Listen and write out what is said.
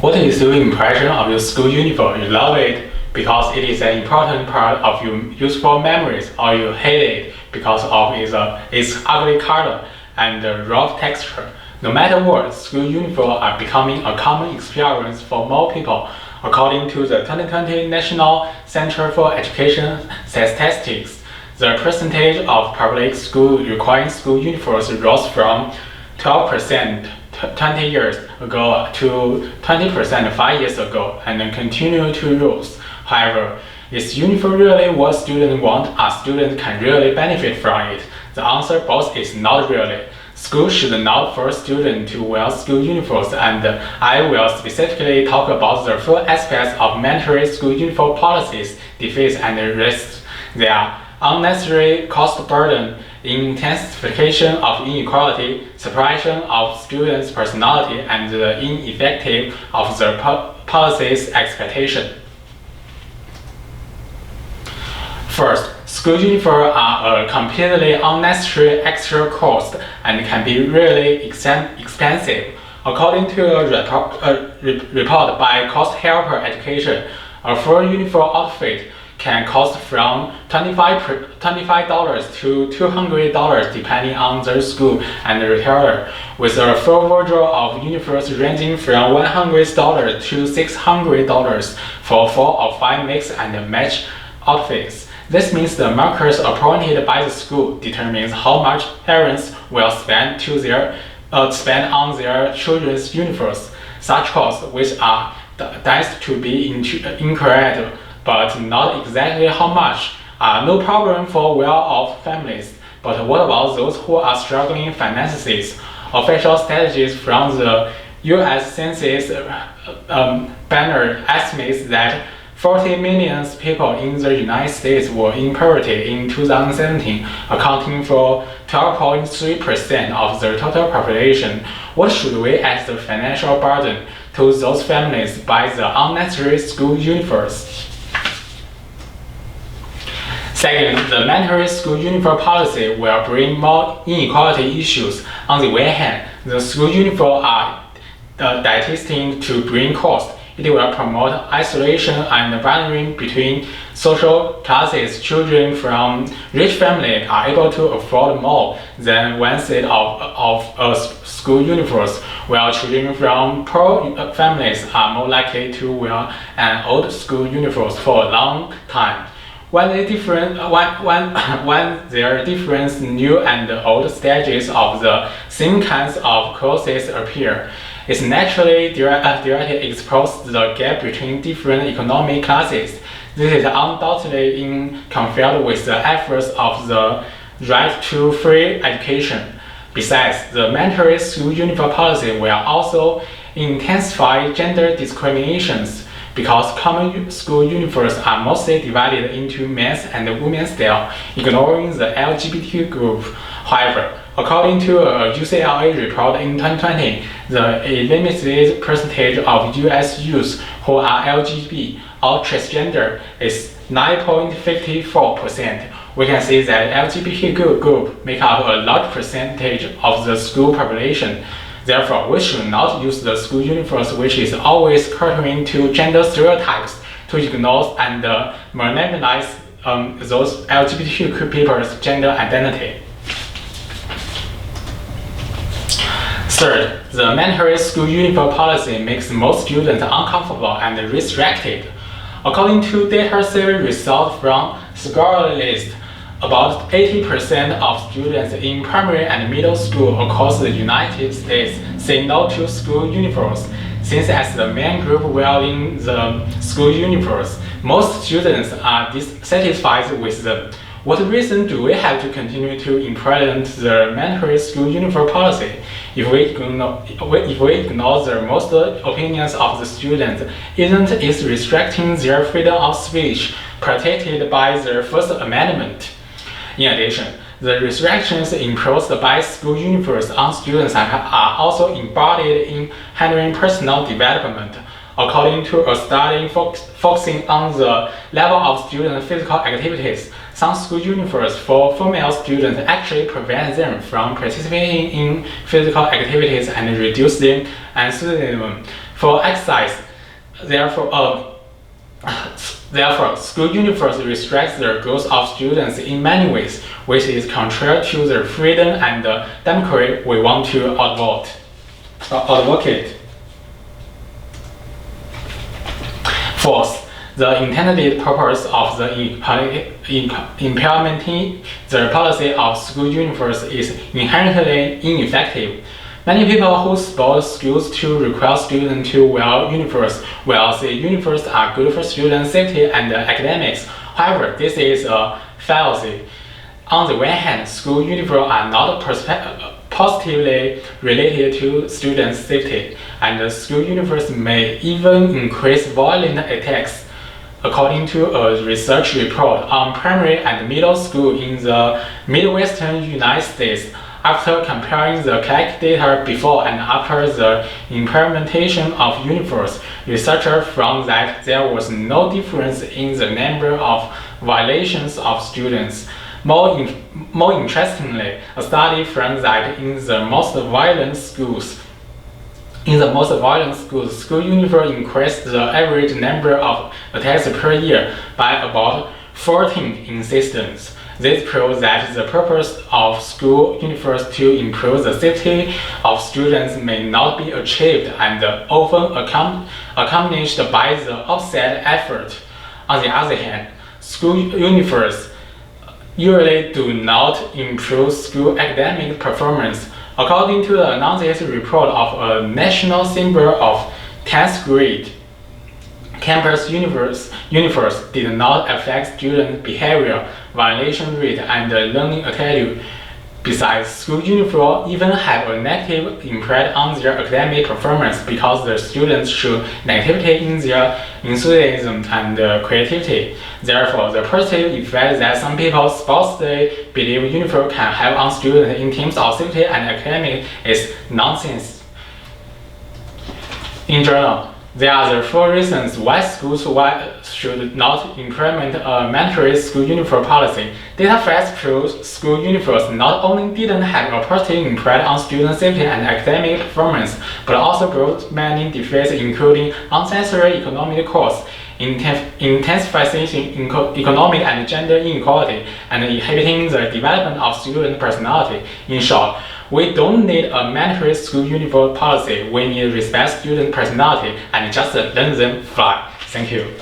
What is your impression of your school uniform? You love it because it is an important part of your useful memories, or you hate it because of its ugly color and rough texture. No matter what, school uniforms are becoming a common experience for more people. According to the 2020 National Center for Education Statistics, the percentage of public schools requiring school uniforms rose from 12% 20 years ago to 20% 5 years ago, and continue to rise. However, is uniform really what students want? Are students can really benefit from it? The answer both is not really. Schools should not force students to wear school uniforms, and I will specifically talk about the four aspects of mandatory school uniform policies, defeats and risks. They are unnecessary cost burden, intensification of inequality, suppression of students' personality, and the ineffective of the policy's expectation. First, school uniforms are a completely unnecessary extra cost and can be really expensive. According to a report by Cost Helper Education, a full uniform outfit can cost from $25 to $200 depending on the school and the retailer, with a full wardrobe of uniforms ranging from $100 to $600 for 4 or 5 mix and match outfits. This means the markers appointed by the school determines how much parents will spend on their children's uniforms. Such costs, which are destined to be incorrect, but not exactly how much, are no problem for well-off families. But what about those who are struggling finances? Official statistics from the U.S. Census Bureau estimates that 40 million people in the United States were in poverty in 2017, accounting for 12.3% of the total population. What should we as the financial burden to those families by the unnecessary school uniforms? Second, the mandatory school uniform policy will bring more inequality issues. On the one hand, the school uniforms are destined to bring cost. It will promote isolation and barriering between social classes. Children from rich families are able to afford more than one set of school uniforms, while children from poor families are more likely to wear an old school uniform for a long time. When there are different new and old stages of the same kinds of clothes appear, it naturally directly exposes the gap between different economic classes. This is undoubtedly in conflict with the efforts of the right to free education. Besides, the mandatory school uniform policy will also intensify gender discriminations, because common school uniforms are mostly divided into men's and women's style, ignoring the LGBT group. However, according to a UCLA report in 2020, a limited percentage of U.S. youth who are LGBT or transgender is 9.54%. We can see that LGBT group make up a large percentage of the school population. Therefore, we should not use the school uniforms, which is always catering to gender stereotypes, to ignore and marginalize those LGBTQ people's gender identity. Third, the mandatory school uniform policy makes most students uncomfortable and restricted. According to data survey results from Scholarlist, about 80% of students in primary and middle school across the United States say no to school uniforms. Since as the main group wearing the school uniforms, most students are dissatisfied with them. What reason do we have to continue to implement the mandatory school uniform policy? If we ignore the most opinions of the students, isn't it restricting their freedom of speech protected by the First Amendment? In addition, the restrictions imposed by school uniforms on students are also embodied in hindering personal development. According to a study focusing on the level of student physical activities, some school uniforms for female students actually prevent them from participating in physical activities and reduce their enthusiasm For exercise, therefore, school uniforms restrict the growth of students in many ways, which is contrary to the freedom and democracy we want to advocate. Fourth, the intended purpose of the implementing the policy of school uniforms is inherently ineffective. Many people who support schools to require students to wear uniforms will say uniforms are good for student safety and academics. However, this is a fallacy. On the one hand, school uniforms are not positively related to student safety, and school uniforms may even increase violent attacks. According to a research report on primary and middle school in the Midwestern United States, after comparing the collected data before and after the implementation of uniforms, researchers found that there was no difference in the number of violations of students. More interestingly, a study found that in the most violent schools, school uniform increased the average number of attacks per year by about 14 incidents. This proves that the purpose of school uniforms to improve the safety of students may not be achieved and often accompanied by the opposite effort. On the other hand, school uniforms usually do not improve school academic performance. According to the announced report of a national symbol of 10th grade, campus uniforms did not affect student behavior, violation rate, and learning attitude. Besides, school uniforms even have a negative impact on their academic performance because the students show negativity in their enthusiasm and creativity. Therefore, the positive effect that some people supposedly believe uniform can have on students in terms of safety and academic is nonsense. In general, there are the 4 reasons why schools should not implement a mandatory school uniform policy. Data facts prove school uniforms not only didn't have a positive impact on student safety and academic performance, but also brought many defects including unnecessary economic costs, intensifying economic and gender inequality, and inhibiting the development of student personality. In short, we don't need a mandatory school uniform policy. We need respect student personality and just let them fly. Thank you.